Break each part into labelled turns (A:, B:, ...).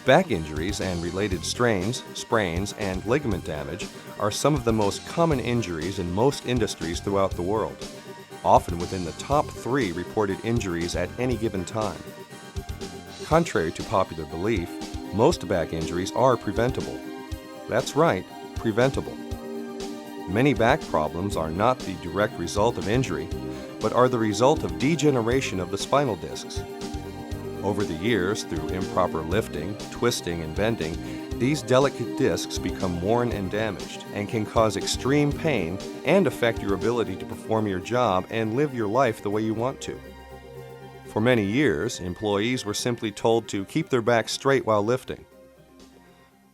A: Back injuries and related strains, sprains, and ligament damage are some of the most common injuries in most industries throughout the world, often within the top 3 reported injuries at any given time. Contrary to popular belief, most back injuries are preventable. That's right, preventable. Many back problems are not the direct result of injury, but are the result of degeneration of the spinal discs. Over the years, through improper lifting, twisting, and bending, these delicate discs become worn and damaged and can cause extreme pain and affect your ability to perform your job and live your life the way you want to. For many years, employees were simply told to keep their back straight while lifting.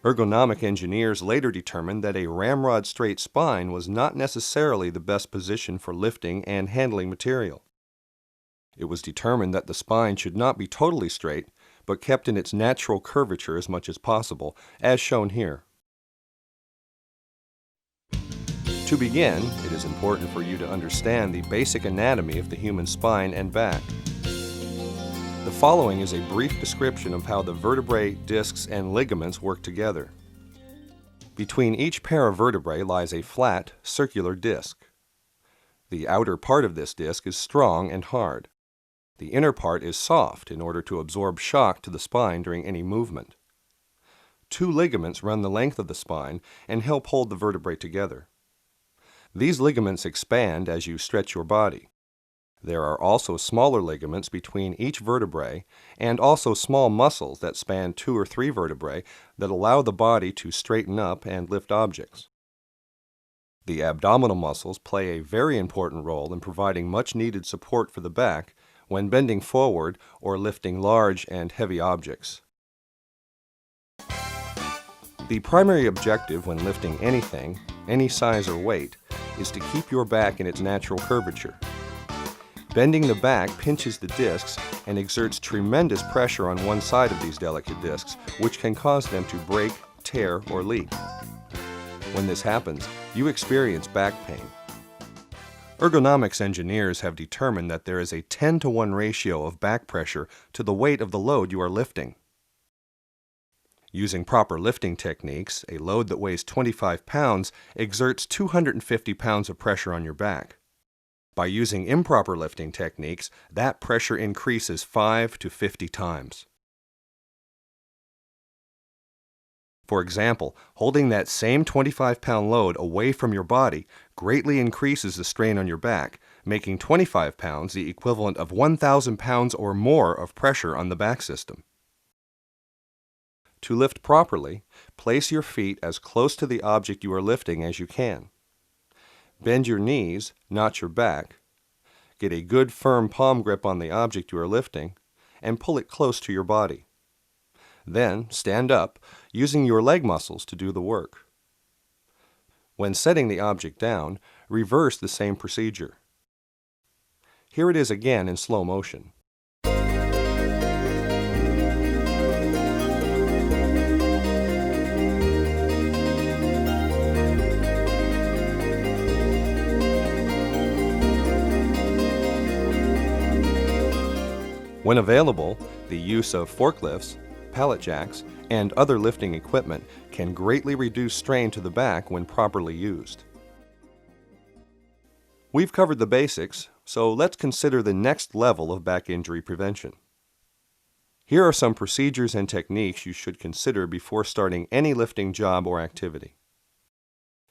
A: Ergonomic engineers later determined that a ramrod straight spine was not necessarily the best position for lifting and handling material. It was determined that the spine should not be totally straight, but kept in its natural curvature as much as possible, as shown here. To begin, it is important for you to understand the basic anatomy of the human spine and back. The following is a brief description of how the vertebrae, discs, and ligaments work together. Between each pair of vertebrae lies a flat, circular disc. The outer part of this disc is strong and hard. The inner part is soft in order to absorb shock to the spine during any movement. 2 ligaments run the length of the spine and help hold the vertebrae together. These ligaments expand as you stretch your body. There are also smaller ligaments between each vertebrae and also small muscles that span 2 or 3 vertebrae that allow the body to straighten up and lift objects. The abdominal muscles play a very important role in providing much needed support for the back when bending forward or lifting large and heavy objects. The primary objective when lifting anything, any size or weight, is to keep your back in its natural curvature. Bending the back pinches the discs and exerts tremendous pressure on one side of these delicate discs, which can cause them to break, tear, or leak. When this happens, you experience back pain. Ergonomics engineers have determined that there is a 10-to-1 ratio of back pressure to the weight of the load you are lifting. Using proper lifting techniques, a load that weighs 25 pounds exerts 250 pounds of pressure on your back. By using improper lifting techniques, that pressure increases 5 to 50 times. For example, holding that same 25-pound load away from your body greatly increases the strain on your back, making 25 pounds the equivalent of 1,000 pounds or more of pressure on the back system. To lift properly, place your feet as close to the object you are lifting as you can. Bend your knees, not your back. Get a good firm palm grip on the object you are lifting, and pull it close to your body. Then stand up, using your leg muscles to do the work. When setting the object down, reverse the same procedure. Here it is again in slow motion. When available, the use of forklifts, pallet jacks, and other lifting equipment can greatly reduce strain to the back when properly used. We've covered the basics, so let's consider the next level of back injury prevention. Here are some procedures and techniques you should consider before starting any lifting job or activity.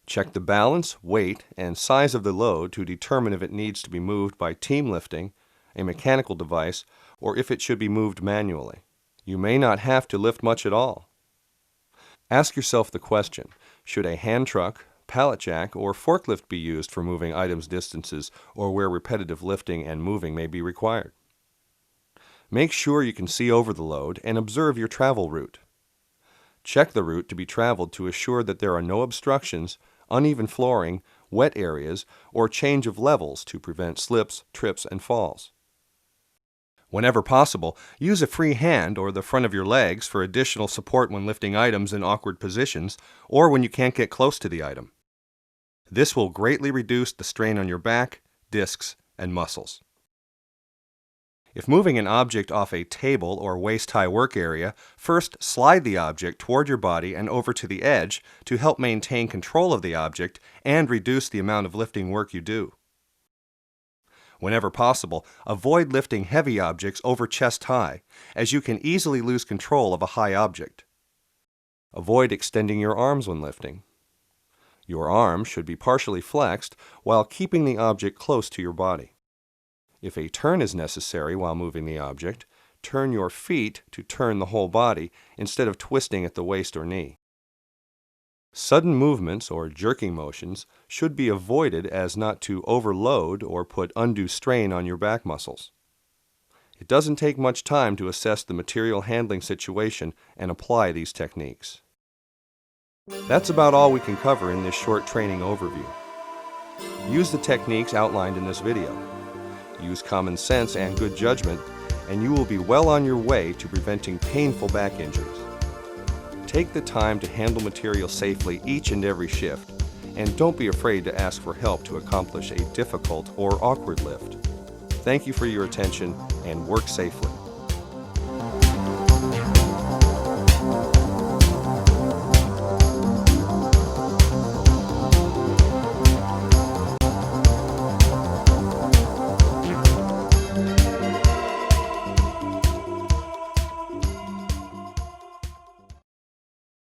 A: Check the balance, weight, and size of the load to determine if it needs to be moved by team lifting, a mechanical device, or if it should be moved manually. You may not have to lift much at all. Ask yourself the question, should a hand truck, pallet jack, or forklift be used for moving items distances or where repetitive lifting and moving may be required? Make sure you can see over the load and observe your travel route. Check the route to be traveled to assure that there are no obstructions, uneven flooring, wet areas, or change of levels to prevent slips, trips, and falls. Whenever possible, use a free hand or the front of your legs for additional support when lifting items in awkward positions or when you can't get close to the item. This will greatly reduce the strain on your back, discs, and muscles. If moving an object off a table or waist-high work area, first slide the object toward your body and over to the edge to help maintain control of the object and reduce the amount of lifting work you do. Whenever possible, avoid lifting heavy objects over chest high, as you can easily lose control of a high object. Avoid extending your arms when lifting. Your arms should be partially flexed while keeping the object close to your body. If a turn is necessary while moving the object, turn your feet to turn the whole body instead of twisting at the waist or knee. Sudden movements or jerking motions should be avoided as not to overload or put undue strain on your back muscles. It doesn't take much time to assess the material handling situation and apply these techniques. That's about all we can cover in this short training overview. Use the techniques outlined in this video. Use common sense and good judgment, and you will be well on your way to preventing painful back injuries. Take the time to handle material safely each and every shift, and don't be afraid to ask for help to accomplish a difficult or awkward lift. Thank you for your attention, and work safely.